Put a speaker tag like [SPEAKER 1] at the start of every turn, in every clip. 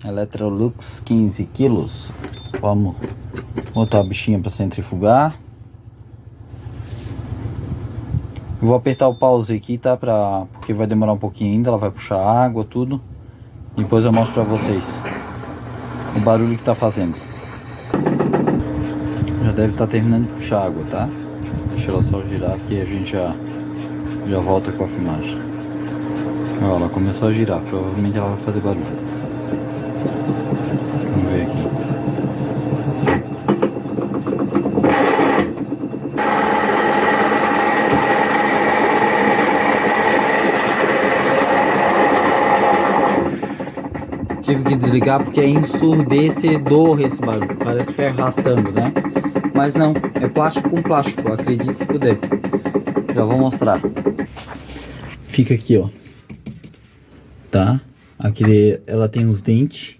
[SPEAKER 1] Electrolux 15 quilos. Vamos botar a bichinha para centrifugar. Eu vou apertar o pause aqui, tá? Porque vai demorar um pouquinho ainda. Ela vai puxar água, tudo. Depois eu mostro para vocês o barulho que tá fazendo. Já deve estar terminando de puxar água, tá? Deixa ela só girar aqui e a gente já volta com a filmagem. Ó, ela começou a girar. Provavelmente ela vai fazer barulho. Vamos ver aqui. Tive que desligar porque é ensurdecedor esse barulho. Parece ferro arrastando, né? Mas não, é plástico com plástico, acredite se puder. Já vou mostrar. Fica aqui, ó. Tá? Aqui ela tem os dentes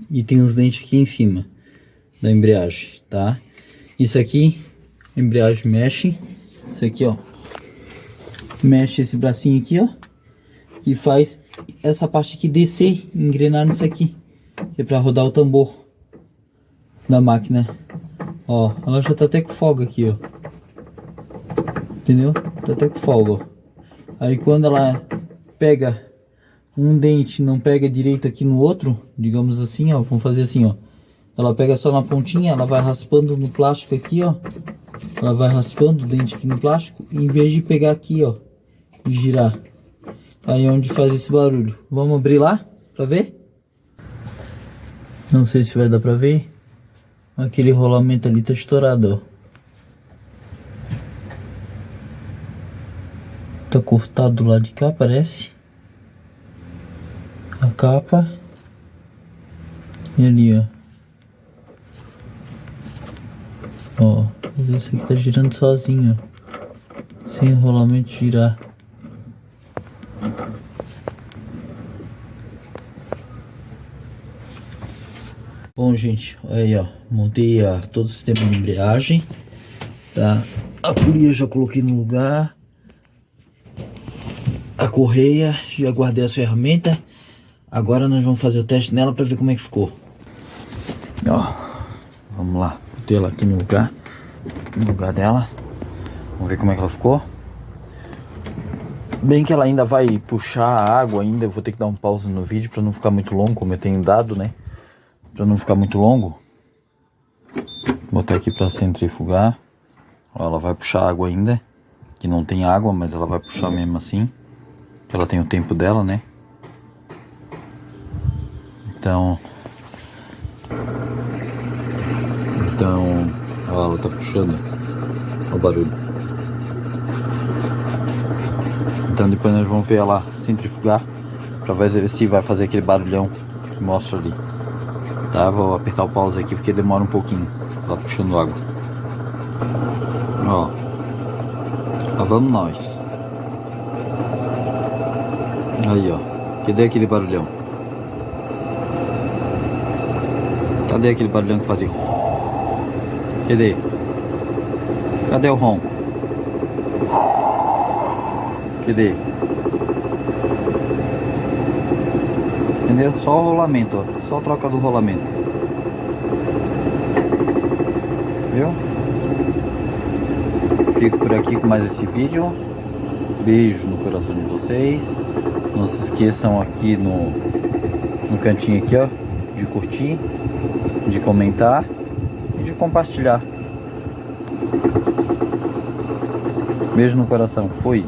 [SPEAKER 1] e tem os dentes aqui em cima da embreagem, tá? Isso aqui, a embreagem mexe. Isso aqui, ó. Mexe esse bracinho aqui, ó. E faz essa parte aqui descer, engrenar nisso aqui, que é pra rodar o tambor da máquina. Ó, ela já tá até com folga aqui, ó. Entendeu? Tá até com folga, ó. Aí quando ela pega um dente, não pega direito aqui no outro, digamos assim, ó, vamos fazer assim, ó. Ela pega só na pontinha, ela vai raspando no plástico aqui, ó. Ela vai raspando o dente aqui no plástico, em vez de pegar aqui, ó, e girar. Aí é onde faz esse barulho. Vamos abrir lá pra ver? Não sei se vai dar pra ver. Aquele rolamento ali tá estourado, ó. Tá cortado do lado de cá, parece. A capa. E ali, ó. Ó, esse aqui tá girando sozinho, ó. Sem o rolamento girar. Bom, gente, aí ó, montei todo o sistema de embreagem, tá? A polia já coloquei no lugar, a correia, já guardei as ferramentas. Agora nós vamos fazer o teste nela para ver como é que ficou. Ó, vamos lá, botei ela aqui no lugar dela. Vamos ver como é que ela ficou. Bem que ela ainda vai puxar a água ainda, eu vou ter que dar um pause no vídeo para não ficar muito longo, como eu tenho dado, né? Para não ficar muito longo. Vou botar aqui para centrifugar. Ó, ela vai puxar água ainda, que não tem água, mas ela vai puxar mesmo assim, que ela tem o tempo dela, né? Então, ó, ela tá puxando. Olha o barulho. Então depois nós vamos ver ela centrifugar para ver se vai fazer aquele barulhão que mostra ali. Tá, vou apertar o pause aqui porque demora um pouquinho. Ela puxando água. Ó, lá vamos nós. Aí, ó. Cadê aquele barulhão? Cadê aquele barulhão que fazia? Cadê? Cadê o ronco? Cadê? Entendeu? Só o rolamento, ó. Só troca do rolamento. Viu? Fico por aqui com mais esse vídeo. Beijo no coração de vocês. Não se esqueçam aqui no cantinho aqui, ó, de curtir, de comentar e de compartilhar. Beijo no coração. Fui.